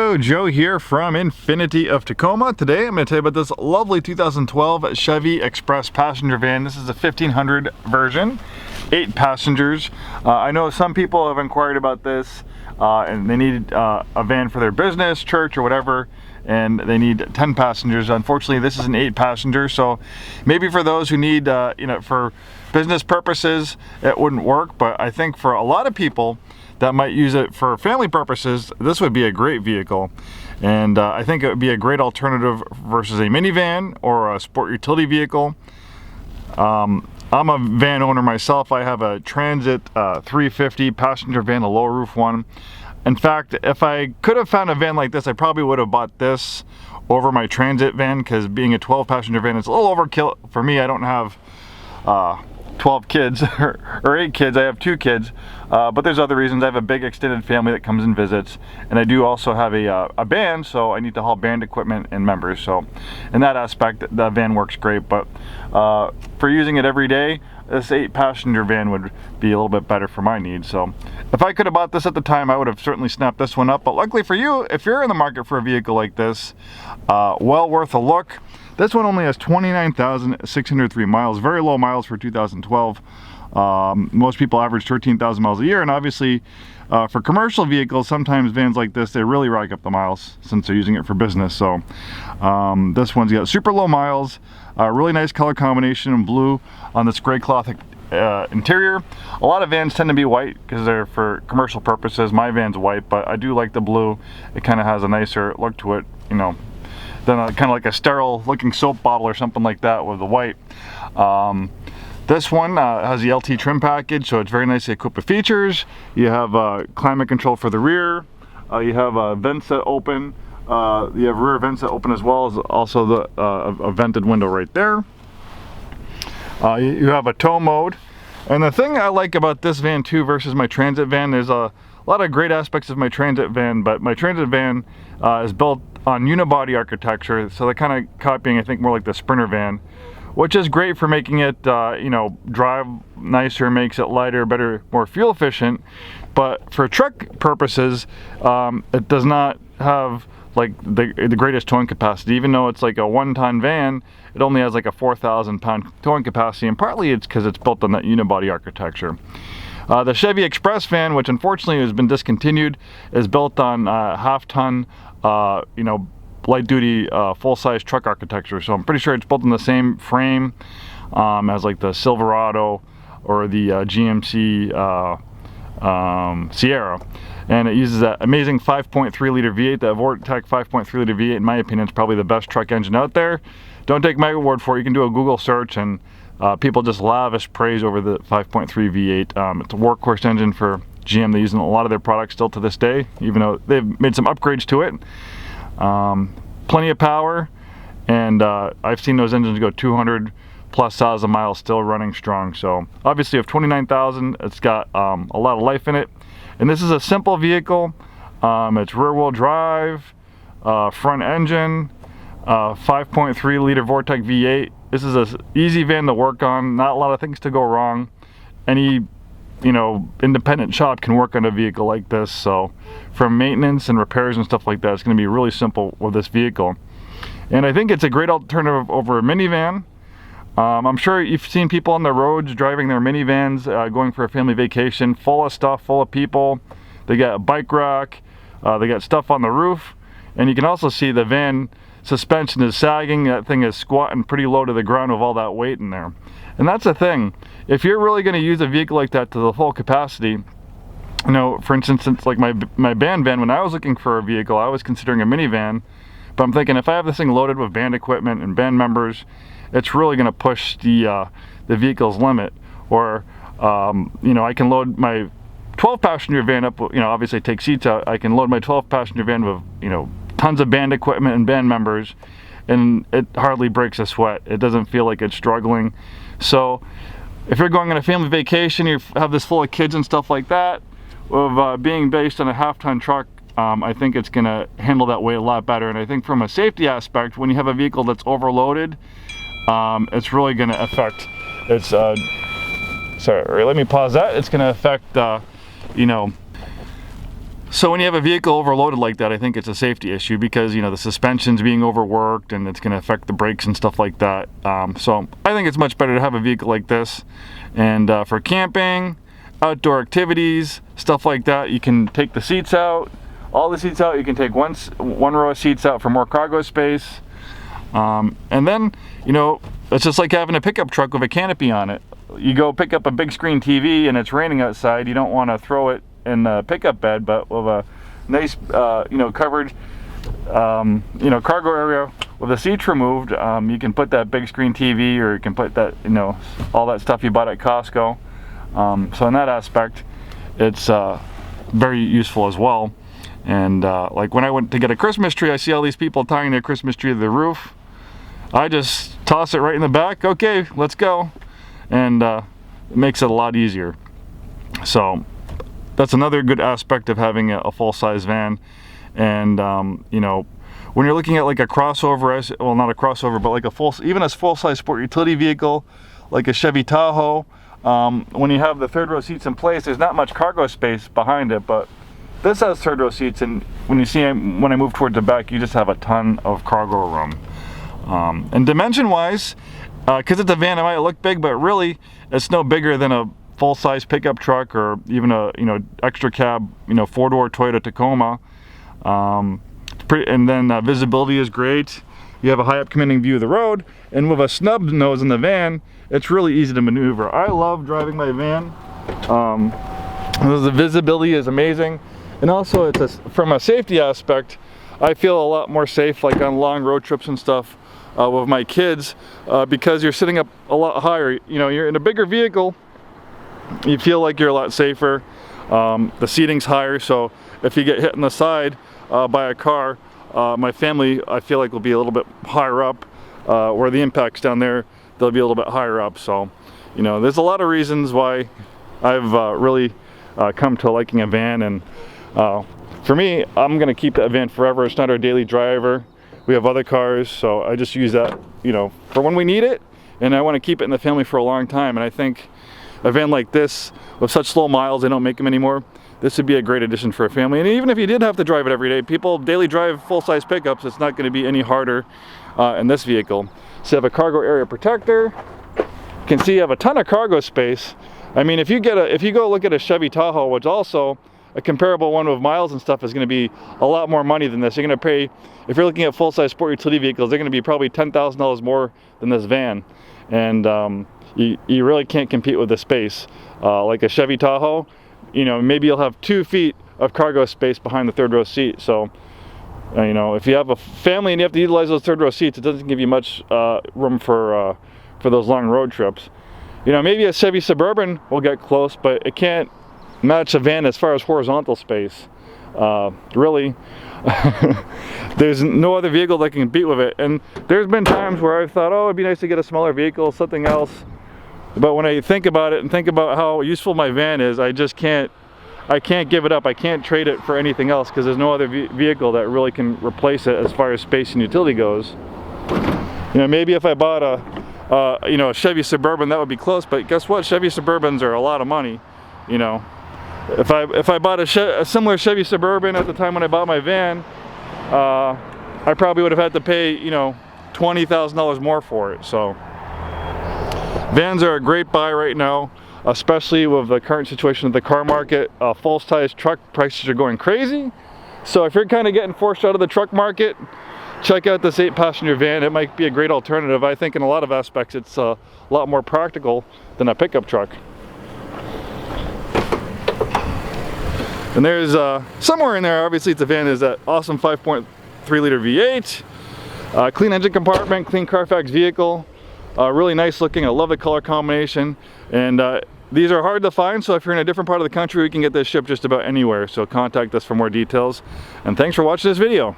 Hello, Joe here from Infiniti of Tacoma. Today I'm going to tell you about this lovely 2012 Chevy Express Passenger van. This is a 1500 version, 8 passengers. I know some people have inquired about this and they need a van for their business, church, or whatever, and they need 10 passengers. Unfortunately, this is an 8 passenger, so maybe for those who need, for business purposes, it wouldn't work, but I think for a lot of people that might use it for family purposes, this would be a great vehicle. And I think it would be a great alternative versus a minivan or a sport utility vehicle. I'm a van owner myself. I have a Transit 350 passenger van, a low roof one. In fact, if I could have found a van like this, I probably would have bought this over my Transit van, because being a 12 passenger van, it's a little overkill for me. I don't have 12 kids or 8 kids. I have 2 kids, but there's other reasons. I have a big extended family that comes and visits, and I do also have a band, so I need to haul band equipment and members. So in that aspect, the van works great, but for using it every day, this 8 passenger van would be a little bit better for my needs. So if I could have bought this at the time, I would have certainly snapped this one up. But luckily for you, if you're in the market for a vehicle like this, well worth a look. This one only has 29,603 miles, very low miles for 2012. Most people average 13,000 miles a year, and obviously for commercial vehicles, sometimes vans like this, they really rack up the miles since they're using it for business. So this one's got super low miles, really nice color combination in blue on this gray cloth interior. A lot of vans tend to be white because they're for commercial purposes. My van's white, but I do like the blue. It kind of has a nicer look to it, you know, than kind of like a sterile looking soap bottle or something like that with the white. This one has the LT trim package, so it's very nicely equipped with features. You have climate control for the rear. You have vents that open. You have rear vents that open, as well as also the a vented window right there. You have a tow mode. And the thing I like about this van too versus my Transit van, there's a lot of great aspects of my Transit van, but my Transit van is built on unibody architecture, so they're kind of copying, I think, more like the Sprinter van, which is great for making it, drive nicer, makes it lighter, better, more fuel efficient. But for truck purposes, it does not have like the greatest towing capacity. Even though it's like a 1-ton van, it only has like a 4,000 pound towing capacity, and partly it's because it's built on that unibody architecture. The Chevy Express van, which unfortunately has been discontinued, is built on half-ton, light duty full-size truck architecture. So I'm pretty sure it's built in the same frame as like the Silverado or the GMC Sierra, and it uses that amazing 5.3 liter V8. That Vortec 5.3 liter V8, in my opinion, is probably the best truck engine out there. Don't take my word for it. You can do a Google search, and people just lavish praise over the 5.3 V8. It's a workhorse engine for GM. They use in a lot of their products still to this day, even though they've made some upgrades to it. Plenty of power, and I've seen those engines go 200+ thousand miles still running strong. So obviously, of 29,000, it's got a lot of life in it. And this is a simple vehicle. It's rear-wheel drive, front engine, 5.3 liter Vortec V8. This is an easy van to work on. Not a lot of things to go wrong. Any independent shop can work on a vehicle like this. So for maintenance and repairs and stuff like that, it's going to be really simple with this vehicle. And I think it's a great alternative over a minivan. I'm sure you've seen people on the roads driving their minivans, going for a family vacation, full of stuff, full of people. They got a bike rack, they got stuff on the roof, and you can also see the van suspension is sagging. That thing is squatting pretty low to the ground with all that weight in there. And that's the thing. If you're really going to use a vehicle like that to the full capacity, for instance, it's like my band van, when I was looking for a vehicle, I was considering a minivan, but I'm thinking if I have this thing loaded with band equipment and band members, it's really going to push the vehicle's limit. Or I can load my 12 passenger van up, obviously take seats out. I can load my 12 passenger van with tons of band equipment and band members, and it hardly breaks a sweat. It doesn't feel like it's struggling. So if you're going on a family vacation, you have this full of kids and stuff like that, with being based on a half-ton truck, I think it's going to handle that weight a lot better. And I think from a safety aspect, when you have a vehicle that's overloaded, it's really going to affect its sorry, let me pause that. It's going to affect So when you have a vehicle overloaded like that, I think it's a safety issue because, you know, the suspension's being overworked and it's going to affect the brakes and stuff like that. So I think it's much better to have a vehicle like this. And for camping, outdoor activities, stuff like that, you can take the seats out, all the seats out. You can take one row of seats out for more cargo space. And then, you know, it's just like having a pickup truck with a canopy on it. You go pick up a big screen TV and it's raining outside. You don't want to throw it in the pickup bed, but with a nice, you know, covered, you know, cargo area with the seats removed, you can put that big screen TV, or you can put that, you know, all that stuff you bought at Costco. So in that aspect, it's very useful as well. And like when I went to get a Christmas tree, I see all these people tying their Christmas tree to the roof. I just toss it right in the back. Okay, let's go. And it makes it a lot easier. So that's another good aspect of having a full-size van. And you know, when you're looking at like a crossover, well, not a crossover, but like a even a full-size sport utility vehicle, like a Chevy Tahoe, when you have the third row seats in place, there's not much cargo space behind it, but this has third row seats, and when I move towards the back, you just have a ton of cargo room. And dimension-wise, because it's a van, it might look big, but really, it's no bigger than a full-size pickup truck or even a, you know, extra cab, you know, 4-door Toyota Tacoma. And then visibility is great. You have a high up commanding view of the road, and with a snub nose in the van, it's really easy to maneuver. I love driving my van. The visibility is amazing, and also it's from a safety aspect, I feel a lot more safe, like on long road trips and stuff with my kids, because you're sitting up a lot higher. You know, you're in a bigger vehicle, you feel like you're a lot safer. The seating's higher, so if you get hit in the side by a car, my family, I feel like, will be a little bit higher up, where the impact's down there, they'll be a little bit higher up. So, you know, there's a lot of reasons why I've really come to liking a van. And for me, I'm gonna keep that van forever. It's not our daily driver. We have other cars, so I just use that, you know, for when we need it, and I want to keep it in the family for a long time. And I think a van like this, with such slow miles, they don't make them anymore, this would be a great addition for a family. And even if you did have to drive it every day, people daily drive full-size pickups, it's not going to be any harder in this vehicle. So you have a cargo area protector. You can see you have a ton of cargo space. I mean, if you go look at a Chevy Tahoe, which also a comparable one with miles and stuff, is going to be a lot more money than this. You're going to pay, if you're looking at full-size sport utility vehicles, they're going to be probably $10,000 more than this van. And you really can't compete with the space. Like a Chevy Tahoe, you know, maybe you'll have 2 feet of cargo space behind the third row seat. So, you know, if you have a family and you have to utilize those third row seats, it doesn't give you much room for those long road trips. You know, maybe a Chevy Suburban will get close, but it can't match a van as far as horizontal space. Really, there's no other vehicle that can compete with it. And there's been times where I've thought, oh, it'd be nice to get a smaller vehicle, something else. But when I think about it and think about how useful my van is, I can't give it up. I can't trade it for anything else, because there's no other vehicle that really can replace it as far as space and utility goes. You know, maybe if I bought you know, a Chevy Suburban, that would be close, but guess what? Chevy Suburbans are a lot of money. You know, if I bought a similar Chevy Suburban at the time when I bought my van, I probably would have had to pay, you know, $20,000 more for it. So vans are a great buy right now, especially with the current situation of the car market. Full-size truck prices are going crazy. So if you're kind of getting forced out of the truck market, check out this 8-passenger van. It might be a great alternative. I think in a lot of aspects it's a lot more practical than a pickup truck. And there's somewhere in there, obviously it's a van, is that awesome 5.3 liter V8, clean engine compartment, clean Carfax vehicle, really nice looking. I love the color combination, and these are hard to find, so if you're in a different part of the country, we can get this shipped just about anywhere. So contact us for more details, and thanks for watching this video.